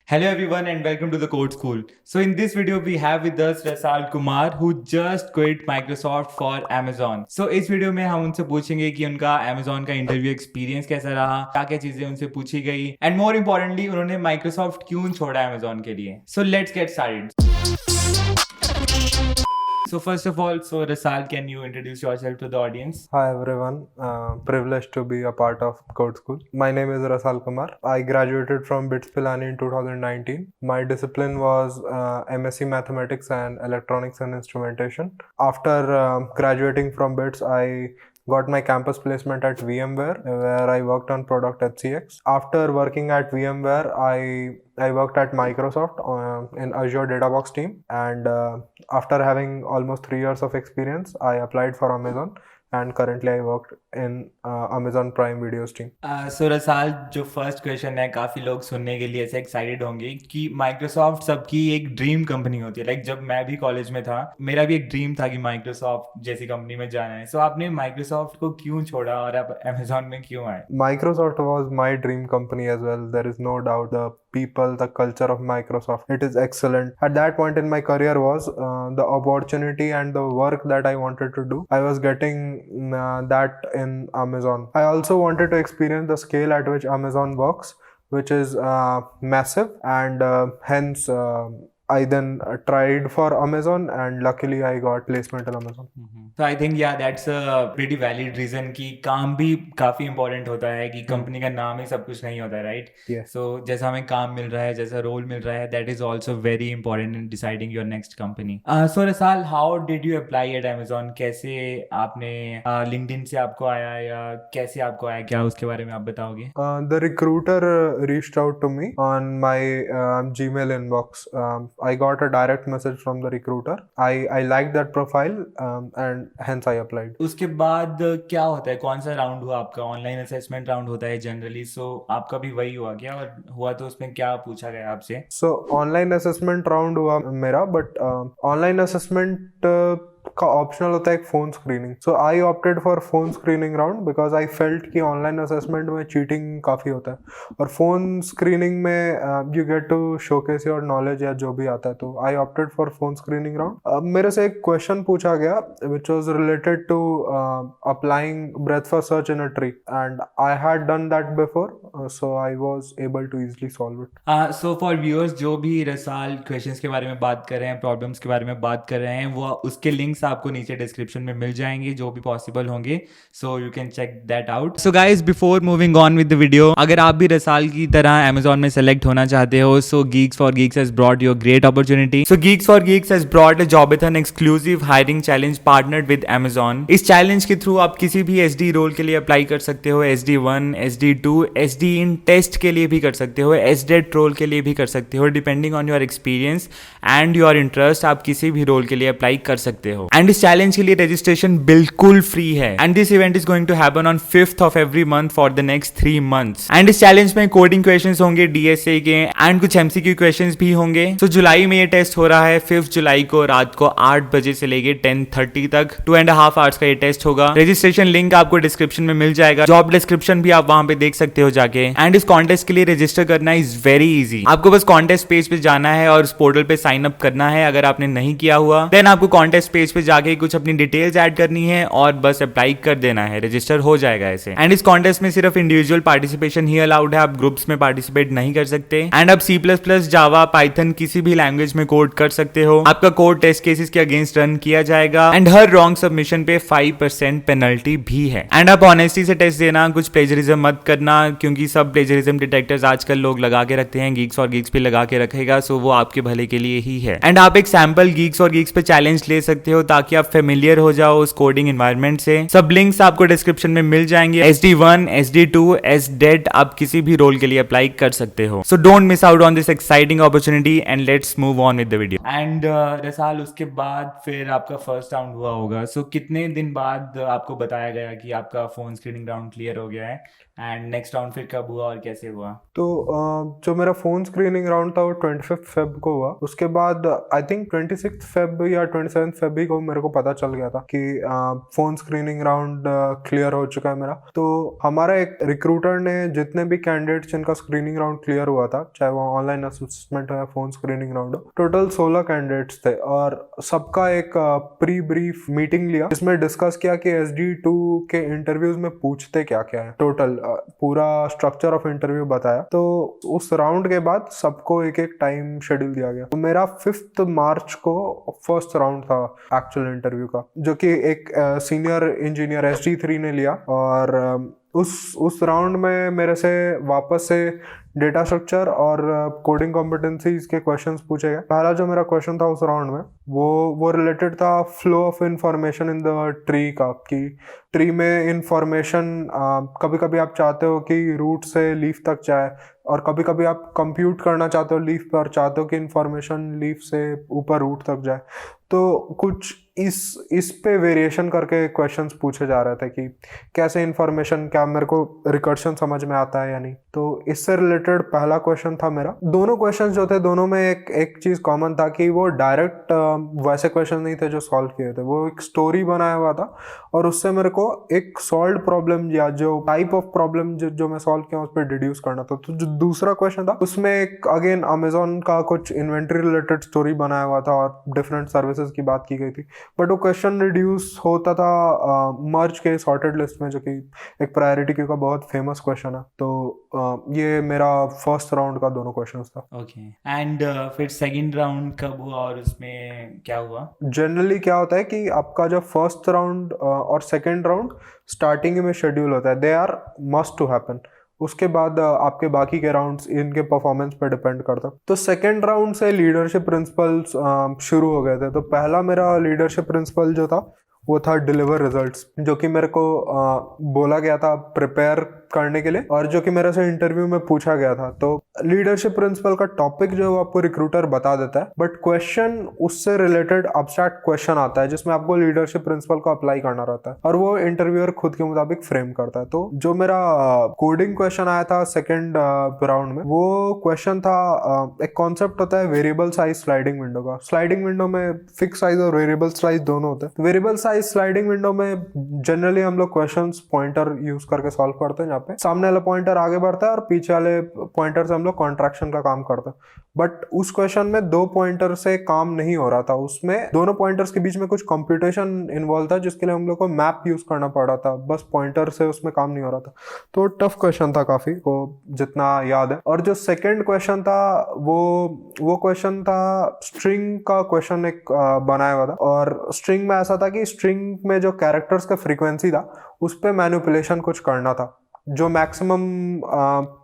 Hello everyone and welcome to the Code School. So in this video we have with us Rasal Kumar who just quit Microsoft for Amazon. So इस video में हम उनसे पूछेंगे कि उनका Amazon का interview experience कैसा रहा, क्या क्या चीजें उनसे पूछी गई एंड मोर इम्पोर्टेंटली उन्होंने Microsoft क्यों छोड़ा Amazon के लिए. So let's get started. So first of all, Rasal, can you introduce yourself to the audience? Hi everyone, privileged to be a part of Code School. My name is Rasal Kumar. I graduated from BITS Pilani in 2019. My discipline was MSc Mathematics and Electronics and Instrumentation. After graduating from BITS, I got my campus placement at VMware, where I worked on product HCX. After working at VMware, I worked at Microsoft in Azure DataBox team, and after having almost 3 years of experience, I applied for Amazon, and currently I worked in Amazon Prime Video Stream. So रसाल, जो first question है, काफ़ी लोग सुनने के लिए ऐसे excited होंगे कि माइक्रोसॉफ्ट सबकी एक ड्रीम कंपनी होती है. लाइक जब मैं भी कॉलेज में था, मेरा भी एक ड्रीम था कि माइक्रोसॉफ्ट जैसी कंपनी में जाना है. सो आपने माइक्रोसॉफ्ट को क्यों छोड़ा और आप अमेजॉन में क्यों आए? Microsoft was my dream company as well. There is no doubt. The people, the culture of Microsoft, it is excellent. At that point in my career was the opportunity and the work that I wanted to do. I was getting that in Amazon. I also wanted to experience the scale at which Amazon works, which is massive, and hence I then tried for Amazon, and luckily I got placement in Amazon. So I think yeah, that's a pretty valid reason कि काम भी काफ़ी important होता है, कि company का नाम ही सब कुछ नहीं होता है, राइट? Yes. सो जैसा हमें काम मिल रहा है, जैसा रोल मिल रहा है, that is also very important in deciding your next company. So Rasal, how did you apply at Amazon? कैसे आपने लिंक्डइन से आपको आया या कैसे आपको आया, क्या उसके बारे में आप बताओगे? The recruiter reached out to me on my Gmail inbox. I got a direct message from the recruiter. I liked that profile, and hence I applied. उसके बाद क्या होता है, कौन सा राउंड हुआ आपका? ऑनलाइन असेसमेंट राउंड होता है जनरली, सो आपका भी वही हुआ क्या? और हुआ तो उसमें क्या पूछा गया आपसे? So online assessment round हुआ मेरा, but online assessment का ऑप्शनल होता है एक phone screening. So I opted for phone screening round because I felt कि ऑनलाइन असेसमेंट में चीटिंग काफ़ी होता है, और फोन स्क्रीनिंग में you get to showcase your knowledge या जो भी आता है. तो I opted for phone screening round. मेरे से एक क्वेश्चन पूछा गया which was related to applying breadth first search in a tree, and I had done that before, so I was able to easily solve it. So for viewers, जो भी रसाल questions के बारे में बात कर रहे हैं, प्रॉब्लम्स के बारे में बात कर रहे हैं, वो उसके लिंक्स आपको नीचे डिस्क्रिप्शन में मिल जाएंगे जो भी पॉसिबल होंगे. So you can check that out. So guys, before moving on with the video, अगर आप भी रसाल की तरह अमेजॉन में सेलेक्ट होना चाहते हो, सो Geeks for Geeks has brought you a great opportunity. So Geeks for Geeks has brought a Jobathon exclusive hiring challenge partnered with Amazon. इस चैलेंज के थ्रू आप किसी भी SD रोल के लिए अप्लाई कर सकते हो. SD1, SD2, SD in test के लिए भी कर सकते हो, SDET रोल के लिए भी कर सकते हो. Depending on your experience and your interest, आप किसी भी रोल के लिए अप्लाई कर सकते हो. एंड इस चैलेंज के लिए रजिस्ट्रेशन बिल्कुल फ्री है. And this event is going to happen on 5th of every month for the next 3 months. And इस चैलेंज में कोडिंग क्वेश्चंस होंगे DSA के, एंड कुछ MCQ क्वेश्चंस भी होंगे. तो जुलाई में ये टेस्ट हो रहा है. 5 जुलाई को रात को 8 बजे से लेके 10:30 तक 2.5 hours का ये टेस्ट होगा. रजिस्ट्रेशन लिंक आपको डिस्क्रिप्शन में मिल जाएगा. जॉब डिस्क्रिप्शन भी आप वहां पे देख सकते हो जाके. एंड इस कॉन्टेस्ट के लिए रजिस्टर करना इज वेरी इजी. आपको बस कॉन्टेस्ट पेज पे जाना है और इस पोर्टल पे साइन अप करना है. अगर आपने नहीं किया हुआ, देन आपको कॉन्टेस्ट पेज पे जाके कुछ अपनी डिटेल्स ऐड करनी है और बस अप्लाई कर देना है. रजिस्टर हो जाएगा ऐसे. एंड इस कॉन्टेस्ट में सिर्फ इंडिविजुअल पार्टिसिपेशन ही अलाउड है. आप ग्रुप्स में पार्टिसिपेट नहीं कर सकते. एंड आप C++, जावा, पाइथन किसी भी लैंग्वेज में कोड कर सकते हो. आपका कोड टेस्ट केसेस के अगेंस्ट रन किया जाएगा. एंड हर रॉन्ग सबमिशन पे 5% पेनल्टी भी है. एंड आप ऑनेस्टी से टेस्ट देना, कुछ प्लेजरिज्म मत करना, क्योंकि सब प्लेजरिज्म डिटेक्टर्स आजकल लोग लगा के रखते हैं. Geeks for Geeks पे लगा के रखेगा, सो वो आपके भले के लिए ही है. एंड आप एक सैंपल Geeks for Geeks पे चैलेंज ले सकते हो ताकि आप फेमिलियर हो जाओ उस कोडिंग एनवायरनमेंट से. सब लिंक्स आपको डिस्क्रिप्शन में मिल जाएंगे. SD1, SD2, SDET, आप किसी भी रोल के लिए अप्लाई कर सकते हो. So don't miss out on this exciting opportunity and let's move on with the video. And Rasal, उसके बाद फिर आपका फर्स्ट राउंड हुआ होगा. सो कितने दिन बाद आपको बताया गया कि आपका फोन स्क्रीनिंग राउंड क्लियर हो गया है? एंड नेक्स्ट राउंड फिर कब हुआ और कैसे हुआ? तो जो मेरा फोन स्क्रीनिंग राउंड था वो 25 फेब को हुआ। उसके बाद आई थिंक 26 फेब या 27 फेब को मेरे को पता चल गया था कि फोन स्क्रीनिंग राउंड क्लियर हो चुका है मेरा। तो हमारा एक रिक्रूटर ने जितने भी कैंडिडेट्स जिनका स्क्रीनिंग राउंड क्लियर हुआ था, चाहे वो ऑनलाइन असेसमेंट हो या फोन स्क्रीनिंग राउंड हो, टोटल 16 कैंडिडेट्स थे और सबका एक प्री ब्रीफ मीटिंग लिया जिसमें डिस्कस किया कि SD2 के इंटरव्यूज में पूछते क्या क्या है। टोटल पूरा स्ट्रक्चर ऑफ इंटरव्यू बताया। तो उस राउंड के बाद सबको एक एक टाइम शेड्यूल दिया गया। तो मेरा 5 मार्च को फर्स्ट राउंड था एक्चुअल इंटरव्यू का, जो कि एक सीनियर इंजीनियर SD3 ने लिया। और उस राउंड में मेरे से वापस से डेटा स्ट्रक्चर और कोडिंग कॉम्पिटेंसीज के क्वेश्चंस पूछे गए। पहला जो मेरा क्वेश्चन था उस राउंड में वो रिलेटेड था flow of information in the tree का, कि ट्री में इंफॉर्मेशन कभी कभी आप चाहते हो कि रूट से लीफ तक जाए, और कभी कभी आप कंप्यूट करना चाहते हो लीफ पर, चाहते हो कि इंफॉर्मेशन लीफ से ऊपर रूट तक जाए। तो कुछ इस पे वेरिएशन करके क्वेश्चंस पूछे जा रहे थे कि कैसे इंफॉर्मेशन, क्या मेरे को रिकर्शन समझ में आता है या नहीं। तो इससे रिलेटेड पहला क्वेश्चन था मेरा। दोनों क्वेश्चंस जो थे दोनों में एक चीज कॉमन था कि वो डायरेक्ट वैसे क्वेश्चन नहीं थे जो सॉल्व किए थे, वो एक स्टोरी बनाया हुआ था और उससे मेरे को एक सॉल्व प्रॉब्लम या जो टाइप ऑफ प्रॉब्लम जो मैं सॉल्व किया उस पर डिड्यूस करना था। तो जो दूसरा क्वेश्चन था उसमें एक अगेन अमेजोन का कुछ इन्वेंट्री रिलेटेड स्टोरी बनाया हुआ था और डिफरेंट सर्विसेज की बात की गई थी। बट वो क्वेश्चन रिड्यूस होता था मर्ज के सॉर्टेड लिस्ट में, जो कि एक प्रायोरिटी क्यू का बहुत फेमस क्वेश्चन है। तो ये मेरा फर्स्ट राउंड का दोनों क्वेश्चंस था। ओके। एंड फिर सेकंड राउंड कब हुआ और उसमें क्या हुआ? जनरली क्या होता है कि आपका जो फर्स्ट राउंड और सेकंड राउंड स्टार्टिंग में शेड्यूल होता है, they are must to happen. उसके बाद आपके बाकी के राउंड्स इनके परफॉर्मेंस पे डिपेंड करता है। तो सेकंड राउंड से लीडरशिप प्रिंसिपल्स शुरू हो गए थे। तो पहला मेरा लीडरशिप प्रिंसिपल जो था वो था डिलीवर रिजल्ट्स, जो कि मेरे को बोला गया था प्रिपेयर करने के लिए और जो कि मेरे से इंटरव्यू में पूछा गया था। तो लीडरशिप प्रिंसिपल का टॉपिक जो है आपको रिक्रूटर बता देता है, बट क्वेश्चन उससे रिलेटेड अब्स्ट्रैक्ट क्वेश्चन आता है जिसमें आपको लीडरशिप प्रिंसिपल को अप्लाई करना रहता है और वो इंटरव्यूअर खुद के मुताबिक फ्रेम करता है। तो जो मेरा कोडिंग क्वेश्चन आया था सेकेंड राउंड में, वो क्वेश्चन था, एक कॉन्सेप्ट होता है वेरिएबल साइज स्लाइडिंग विंडो का। स्लाइडिंग विंडो में फिक्स साइज और वेरिएबल साइज दोनों होते हैं। वेरिएबल साइज स्लाइडिंग विंडो में जनरली हम लोग क्वेश्चंस पॉइंटर यूज करके सॉल्व करते हैं, जहाँ पे सामने वाला पॉइंटर आगे बढ़ता है और पीछे वाले पॉइंटर से हम लोग कॉन्ट्रैक्शन का काम करते हैं। बट उस क्वेश्चन में 2 पॉइंटर से काम नहीं हो रहा था, उसमें दोनों पॉइंटर्स के बीच में कुछ कंप्यूटेशन इन्वॉल्व था जिसके लिए हम लोग को मैप यूज करना पड़ रहा था, बस पॉइंटर से उसमें काम नहीं हो रहा था। तो टफ क्वेश्चन था काफी, वो जितना याद है। और जो सेकंड क्वेश्चन था वो क्वेश्चन था स्ट्रिंग का क्वेश्चन एक बनाया हुआ था। और स्ट्रिंग में ऐसा था कि स्ट्रिंग में जो कैरेक्टर्स का फ्रीक्वेंसी था उस पर मैनिपुलेशन कुछ करना था। जो मैक्सिमम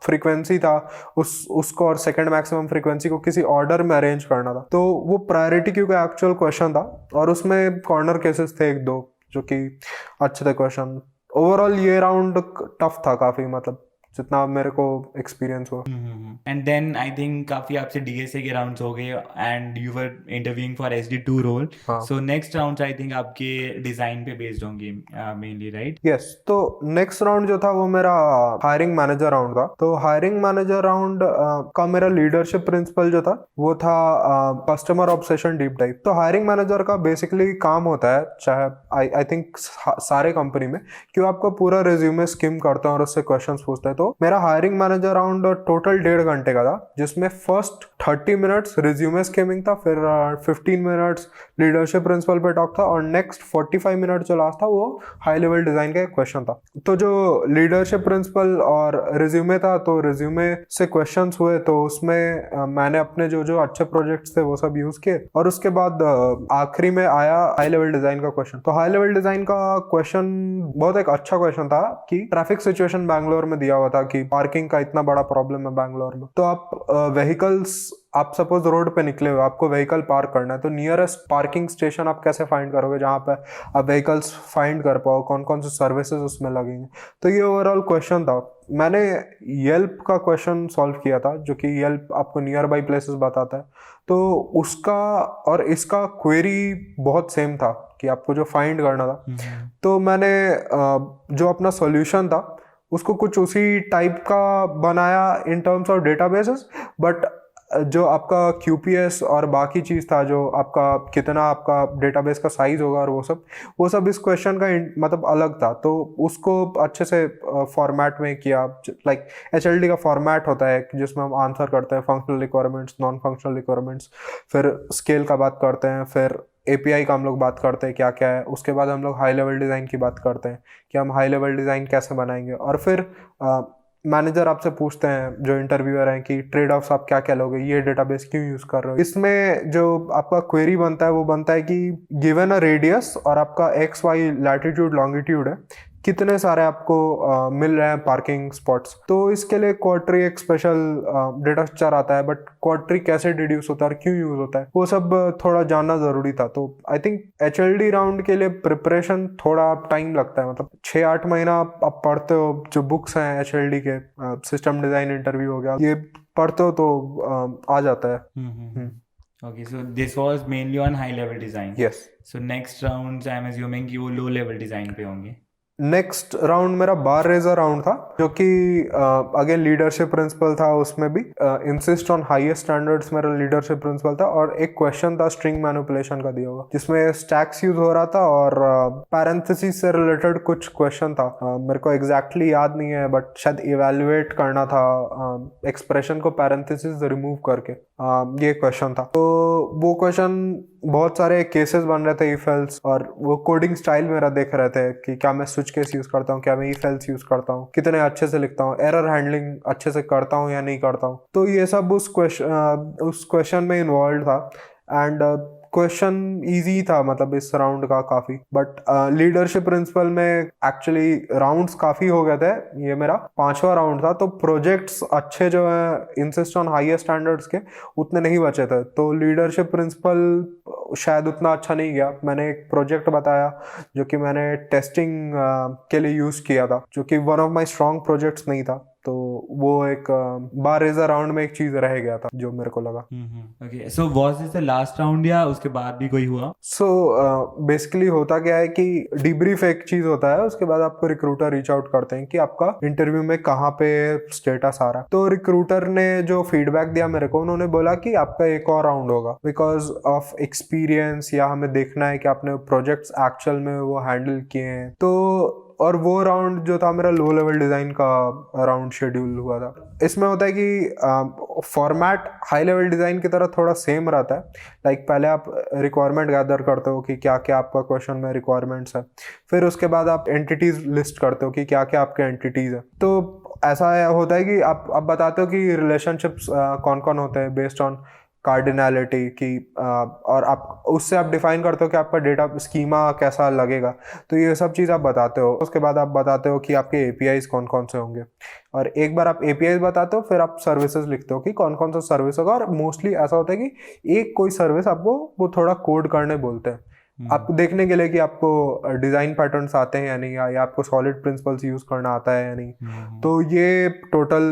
फ्रीक्वेंसी था उसको और सेकंड मैक्सिमम फ्रीक्वेंसी को किसी ऑर्डर में अरेंज करना था। तो वो प्रायोरिटी क्यू का एक्चुअल क्वेश्चन था और उसमें कॉर्नर केसेस थे 1-2 जो कि अच्छे थे क्वेश्चन। ओवरऑल ये राउंड टफ था काफी, मतलब जितना मेरे को एक्सपीरियंस हुआ। एंड देन आई थिंक काफी आपसे DSA के राउंड्स हो गए and you were interviewing for SD2 role. So next round I think आपके डिजाइन पे बेस्ड होंगे मेनली, राइट? यस। तो नेक्स्ट राउंड जो था वो मेरा हायरिंग मैनेजर राउंड था। तो हायरिंग मैनेजर राउंड का मेरा लीडरशिप प्रिंसिपल जो था वो था कस्टमर ऑब्सेशन डीप डाइव। तो हायरिंग मैनेजर का बेसिकली काम होता है, चाहे आई थिंक सारे कंपनी में, कि वो आपको पूरा रिज्यूमे स्किम करते हैं और उससे क्वेश्चंस पूछते हैं। तो मेरा हायरिंग मैनेजर राउंड टोटल 1.5 घंटे का था, जिसमें फर्स्ट 30 मिनट्स रिज्यूमे स्किमिंग था, फिर 15 मिनट्स लीडरशिप प्रिंसिपल पे टॉक था और नेक्स्ट 45 मिनट जो लास्ट था वो हाई लेवल डिजाइन का एक क्वेश्चन था। तो जो लीडरशिप प्रिंसिपल और रिज्यूमे था, तो रिज्यूमे से क्वेश्चंस हुए, तो उसमें मैंने अपने जो अच्छे प्रोजेक्ट्स थे वो सब यूज किए। और उसके बाद आखिरी में आया हाई लेवल डिजाइन का क्वेश्चन। तो हाई लेवल डिजाइन का क्वेश्चन बहुत एक अच्छा क्वेश्चन था कि ट्रैफिक सिचुएशन बैंगलोर में दिया हुआ था कि पार्किंग का इतना बड़ा प्रॉब्लम है बैंगलोर में। तो आप व्हीकल्स, आप सपोज रोड पे निकले हुए, आपको व्हीकल पार्क करना है, तो नियरेस्ट पार्किंग स्टेशन आप कैसे फाइंड करोगे जहाँ पे आप व्हीकल्स फाइंड कर पाओ, कौन कौन से सर्विसेज उसमें लगेंगे। तो ये ओवरऑल क्वेश्चन था। मैंने येल्प का क्वेश्चन सॉल्व किया था, जो कि येल्प आपको नियर बाई प्लेसेस बताता है। तो उसका और इसका क्वेरी बहुत सेम था कि आपको जो फाइंड करना था। तो मैंने जो अपना सॉल्यूशन था उसको कुछ उसी टाइप का बनाया in terms of databases, but जो आपका QPS और बाकी चीज़ था, जो आपका कितना आपका डेटाबेस का साइज होगा और वो सब इस क्वेश्चन का मतलब अलग था। तो उसको अच्छे से फॉर्मेट में किया, लाइक HLD का फॉर्मेट होता है जिसमें हम आंसर करते हैं functional requirements, non functional requirements, फिर स्केल का बात करते हैं, फिर API का हम लोग बात करते हैं क्या क्या है, उसके बाद हम लोग हाई लेवल डिज़ाइन की बात करते हैं कि हम हाई लेवल डिज़ाइन कैसे बनाएंगे, और फिर मैनेजर आपसे पूछते हैं जो इंटरव्यूअर हैं कि ट्रेड ऑफ्स आप क्या क्या लोगे, ये डेटाबेस क्यों यूज़ कर रहे हो। इसमें जो आपका क्वेरी बनता है वो बनता है कि गिवन अ रेडियस और आपका XY लैटिट्यूड लॉन्गिट्यूड है, कितने सारे आपको मिल रहे हैं पार्किंग स्पॉट्स। तो इसके लिए क्वाड्री एक स्पेशल डेटा स्ट्रक्चर आता है, बट क्वाड्री कैसे डिड्यूस होता है और क्यों यूज होता है वो सब थोड़ा जानना जरूरी था। तो आई थिंक HLD राउंड के लिए प्रिपरेशन थोड़ा टाइम लगता है, मतलब 6-8 महीना आप पढ़ते हो। जो बुक्स हैं HLD के, सिस्टम डिजाइन इंटरव्यू हो गया, ये पढ़ते हो तो आ जाता है। Okay, so this was mainly on high level design. Yes. So next rounds I'm assuming कि वो low level design पे होंगे. नेक्स्ट राउंड मेरा बार रेजर राउंड था, जो कि अगेन लीडरशिप प्रिंसिपल था। उसमें भी इंसिस्ट ऑन हाईएस्ट स्टैंडर्ड्स मेरा लीडरशिप प्रिंसिपल था, और एक क्वेश्चन था स्ट्रिंग मैनिपुलेशन का दिया हुआ, जिसमें स्टैक्स यूज हो रहा था और पैरेंथेसिस से रिलेटेड कुछ क्वेश्चन था। मेरे को एग्जैक्टली याद नहीं है, बट शायद इवेल्युएट करना था एक्सप्रेशन को पैरेंथेसिस रिमूव करके, ये क्वेश्चन था। तो वो क्वेश्चन बहुत सारे केसेस बन रहे थे इफ एल्स, और वो कोडिंग स्टाइल मेरा देख रहे थे कि क्या मैं स्विच केस यूज करता हूँ, क्या मैं इफ एल्स यूज करता हूँ, कितने अच्छे से लिखता हूँ, एरर हैंडलिंग अच्छे से करता हूँ या नहीं करता हूँ। तो ये सब उस क्वेश्चन में इन्वॉल्व था। एंड क्वेश्चन इजी था, मतलब इस राउंड का काफी, बट लीडरशिप प्रिंसिपल में एक्चुअली राउंड्स काफी हो गए थे। ये मेरा 5वां राउंड था, तो प्रोजेक्ट्स अच्छे जो है इंसिस्ट ऑन हाईएस्ट स्टैंडर्ड्स के उतने नहीं बचे थे। तो लीडरशिप प्रिंसिपल शायद उतना अच्छा नहीं गया। मैंने एक प्रोजेक्ट बताया जो कि मैंने टेस्टिंग के लिए यूज किया था, जो कि one of my strong projects नहीं था। तो वो एक बार रेजर राउंड में एक चीज रह गया था जो मेरे को लगा। Okay, so was this the last round या उसके बाद भी कोई हुआ? सो बेसिकली होता क्या है कि डीब्रीफ एक चीज होता है, उसके बाद आपको रिक्रूटर रीच आउट करते हैं कि आपका इंटरव्यू में कहाँ पे स्टेटस आ रहा है। तो रिक्रूटर ने जो फीडबैक दिया मेरे को, उन्होंने बोला कि आपका एक और राउंड होगा बिकॉज ऑफ एक्सपीरियंस, या हमें देखना है कि आपने प्रोजेक्ट्स एक्चुअल में वो हैंडल किए हैं। तो और वो राउंड जो था मेरा लो लेवल डिजाइन का राउंड शेड्यूल हुआ था। इसमें होता है कि फॉर्मेट हाई लेवल डिजाइन की तरह थोड़ा सेम रहता है। लाइक पहले आप रिक्वायरमेंट गैदर करते हो कि क्या क्या आपका क्वेश्चन में रिक्वायरमेंट्स है, फिर उसके बाद आप एंटिटीज लिस्ट करते हो कि क्या क्या आपके एंटिटीज है। तो ऐसा होता है कि आप बताते हो कि रिलेशनशिप्स कौन कौन होते हैं बेस्ड ऑन कार्डिनैलिटी की, और आप उससे आप डिफाइन करते हो कि आपका डेटा स्कीमा कैसा लगेगा। तो ये सब चीज़ आप बताते हो। उसके बाद आप बताते हो कि आपके APIs कौन कौन से होंगे, और एक बार आप APIs बताते हो फिर आप सर्विसेज लिखते हो कि कौन कौन सा सर्विस होगा। और मोस्टली ऐसा होता है कि एक कोई सर्विस आपको वो थोड़ा कोड करने बोलते हैं, आपको देखने के लिए कि आपको डिजाइन पैटर्न्स आते हैं या नहीं, या आपको सॉलिड प्रिंसिपल्स यूज करना आता है या नहीं। तो ये टोटल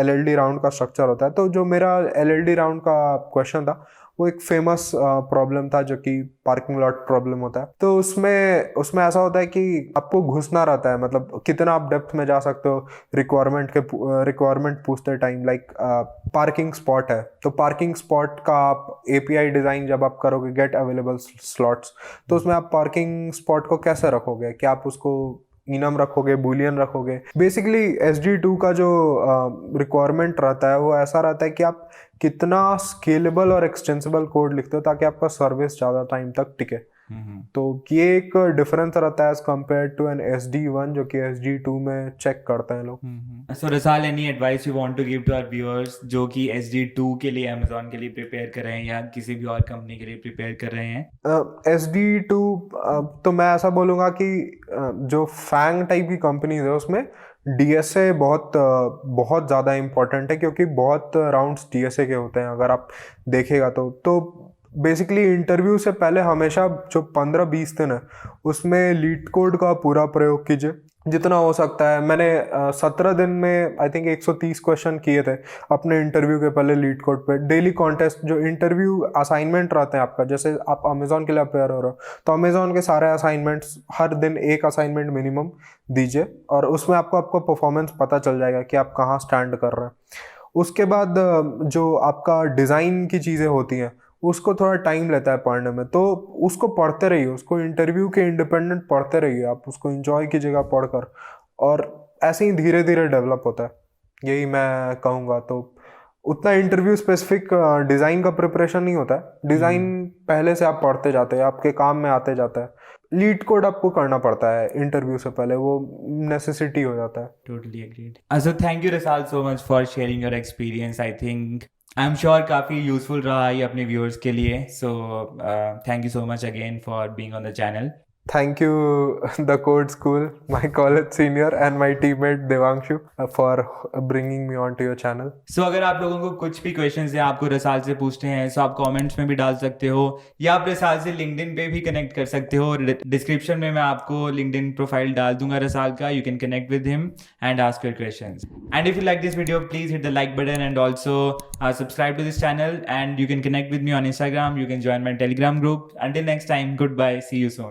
LLD राउंड का स्ट्रक्चर होता है। तो जो मेरा LLD राउंड का क्वेश्चन था वो एक फेमस प्रॉब्लम था जो कि पार्किंग लॉट प्रॉब्लम होता है। तो उसमें ऐसा होता है कि आपको घुसना रहता है, मतलब कितना आप डेप्थ में जा सकते हो रिक्वायरमेंट पूछते टाइम। लाइक पार्किंग स्पॉट है, तो पार्किंग स्पॉट का आप API डिजाइन जब आप करोगे गेट अवेलेबल स्लॉट्स, तो उसमें आप पार्किंग स्पॉट को कैसे रखोगे, क्या आप उसको इनम रखोगे, बूलियन रखोगे। बेसिकली SD2 का जो रिक्वायरमेंट रहता है वो ऐसा रहता है कि आप कितना स्केलेबल और एक्सटेंसिबल कोड लिखते हो ताकि आपका सर्विस ज़्यादा टाइम तक टिके। तो ये एक डिफरेंस रहता है as compare to N SD1 जो कि SD2 में चेक करते हैं लोग। So Rasal, any advice you want to give to our viewers जो कि SD2 के लिए अमेजोन के लिए प्रिपेयर कर रहे हैं या किसी भी और कंपनी के लिए प्रिपेयर कर रहे हैं? SD2 तो मैं ऐसा बोलूँगा कि जो फैंग टाइप की कंपनीज है उसमें DSA बहुत ज़्यादा इम्पोर्टेंट है, क्योंकि बहुत राउंड्स DSA के होते हैं अगर आप देखेगा तो बेसिकली इंटरव्यू से पहले हमेशा जो 15-20 दिन है उसमें लीड कोड का पूरा प्रयोग कीजिए जितना हो सकता है। मैंने 17 दिन में आई थिंक 130 क्वेश्चन किए थे अपने इंटरव्यू के पहले लीड कोड पे। डेली कॉन्टेस्ट जो इंटरव्यू असाइनमेंट रहते हैं आपका, जैसे आप अमेजोन के लिए अपेयर हो रहे हो तो अमेजोन के सारे असाइनमेंट्स हर दिन एक असाइनमेंट मिनिमम दीजिए और उसमें आपको परफॉर्मेंस पता चल जाएगा कि आप कहाँ स्टैंड कर रहे हैं। उसके बाद जो आपका डिज़ाइन की चीज़ें होती हैं उसको थोड़ा टाइम लेता है पढ़ने में, तो उसको पढ़ते रहिए, उसको इंटरव्यू के इंडिपेंडेंट पढ़ते रहिए, आप उसको एंजॉय कीजिएगा पढ़कर, और ऐसे ही धीरे धीरे डेवलप होता है, यही मैं कहूँगा। तो उतना इंटरव्यू स्पेसिफिक डिज़ाइन का प्रिपरेशन नहीं होता है, डिज़ाइन पहले से आप पढ़ते जाते हैं, आपके काम में आते जाता है। लीड कोड आपको करना पड़ता है इंटरव्यू से पहले, वो नेसेसिटी हो जाता है। Totally agreed. So thank you Rasal so much for sharing your experience. I think I'm sure काफ़ी यूजफुल रहा ये अपने व्यूअर्स के लिए. So thank you so much again for being on the channel. Thank you, the Code School, my college senior, and my teammate Devanshu for bringing me onto your channel. So अगर आप लोगों को कुछ भी questions हैं आपको रसाल से पूछते हैं तो आप कमेंट्स में भी डाल सकते हो या आप रसाल से लिंक्डइन पे भी कनेक्ट कर सकते हो। डिस्क्रिप्शन में मैं आपको लिंक्डइन प्रोफाइल डाल दूंगा रसाल का, you can connect with him and ask your questions. And if you like this video please hit the like button and also subscribe to this channel, and you can connect with me on Instagram, you can join my Telegram group. Until next time, goodbye, see you soon.